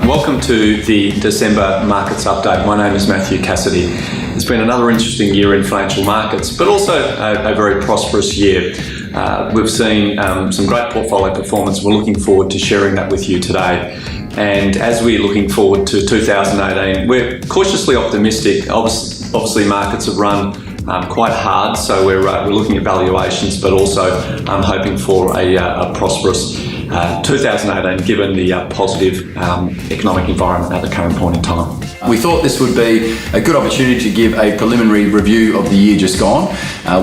Welcome to the December Markets Update. My name is Matthew Cassidy. It's been another interesting year in financial markets, but also a very prosperous year. We've seen some great portfolio performance. We're looking forward to sharing that with you today. And as we're looking forward to 2018, we're cautiously optimistic. Obviously markets have run quite hard, so we're looking at valuations, but also hoping for a prosperous 2018, given the positive economic environment at the current point in time. We thought this would be a good opportunity to give a preliminary review of the year just gone,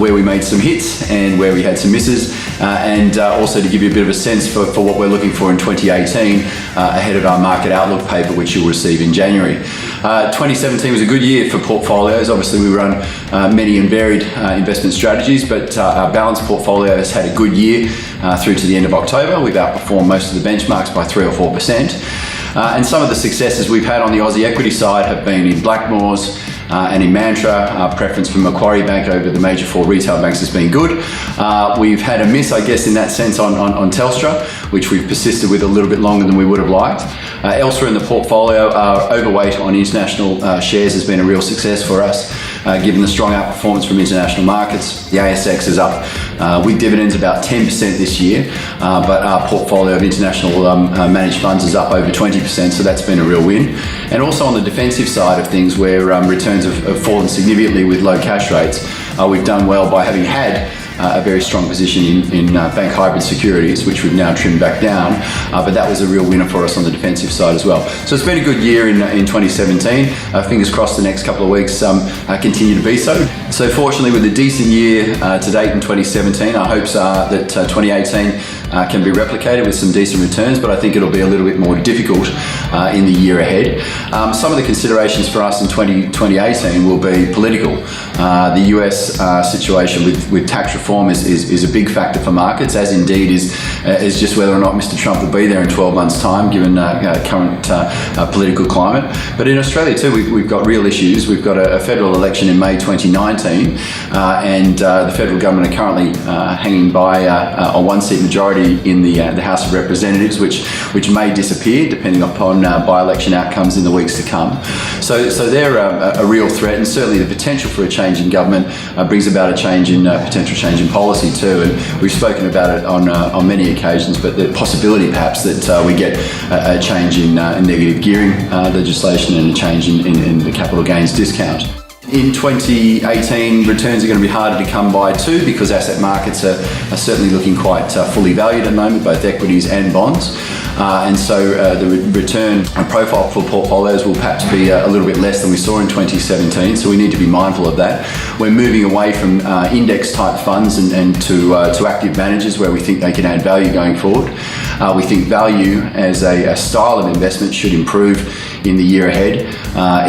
where we made some hits and where we had some misses, and also to give you a bit of a sense for what we're looking for in 2018 ahead of our market outlook paper, which you'll receive in January. 2017 was a good year for portfolios. Obviously we run many and varied investment strategies, but our balanced portfolio has had a good year through to the end of October. We've outperformed most of the benchmarks by 3 or 4%. And some of the successes we've had on the Aussie equity side have been in Blackmores and in Mantra. Our preference for Macquarie Bank over the major 4 retail banks has been good. We've had a miss, I guess, in that sense on Telstra, which we've persisted with a little bit longer than we would have liked. Elsewhere in the portfolio, our overweight on international shares has been a real success for us, given the strong outperformance from international markets. The ASX is up with dividends about 10% this year, but our portfolio of international managed funds is up over 20%, so that's been a real win. And also on the defensive side of things, where returns have fallen significantly with low cash rates, we've done well by having had a very strong position in bank hybrid securities, which we've now trimmed back down, but that was a real winner for us on the defensive side as well. So it's been a good year in 2017. Fingers crossed the next couple of weeks continue to be so. So fortunately, with a decent year to date in 2017, our hopes are that 2018 can be replicated with some decent returns, but I think it'll be a little bit more difficult in the year ahead. Some of the considerations for us in 2018 will be political. The US situation with tax reform is a big factor for markets, as indeed is just whether or not Mr. Trump will be there in 12 months' time, given current political climate. But in Australia too, we've got real issues. We've got a federal election in May 2019, and the federal government are currently hanging by a one-seat majority in the House of Representatives, which may disappear depending upon by-election outcomes in the weeks to come. So they're a real threat, and certainly the potential for a change in government brings about a potential change in policy too. And we've spoken about it on many occasions, but the possibility perhaps that we get a change in negative gearing legislation and a change in the capital gains discount. In 2018, returns are going to be harder to come by too, because asset markets are certainly looking quite fully valued at the moment, both equities and bonds. And so the return profile for portfolios will perhaps be a little bit less than we saw in 2017, so we need to be mindful of that. We're moving away from index type funds and to active managers where we think they can add value going forward. We think value as a style of investment should improve in the year ahead.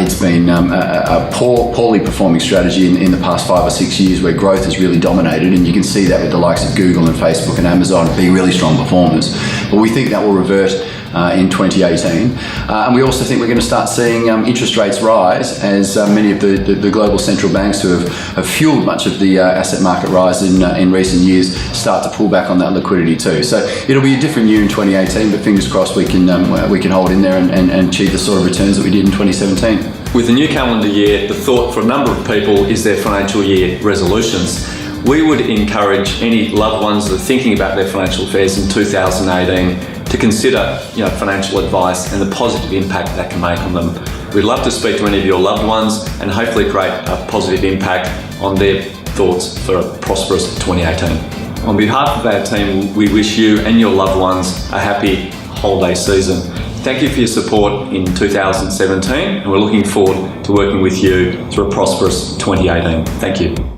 It's been a poorly performing strategy in the past 5 or 6 years, where growth has really dominated, and you can see that with the likes of Google and Facebook and Amazon being really strong performers. But we think that will revert in 2018. And we also think we're going to start seeing interest rates rise as many of the global central banks who have fueled much of the asset market rise in recent years start to pull back on that liquidity too. So it'll be a different year in 2018, but fingers crossed we can hold in there and achieve the sort of returns that we did in 2017. With the new calendar year, the thought for a number of people is their financial year resolutions. We would encourage any loved ones that are thinking about their financial affairs in 2018 to consider financial advice and the positive impact that can make on them. We'd love to speak to any of your loved ones and hopefully create a positive impact on their thoughts for a prosperous 2018. On behalf of our team, we wish you and your loved ones a happy holiday season. Thank you for your support in 2017, and we're looking forward to working with you through a prosperous 2018. Thank you.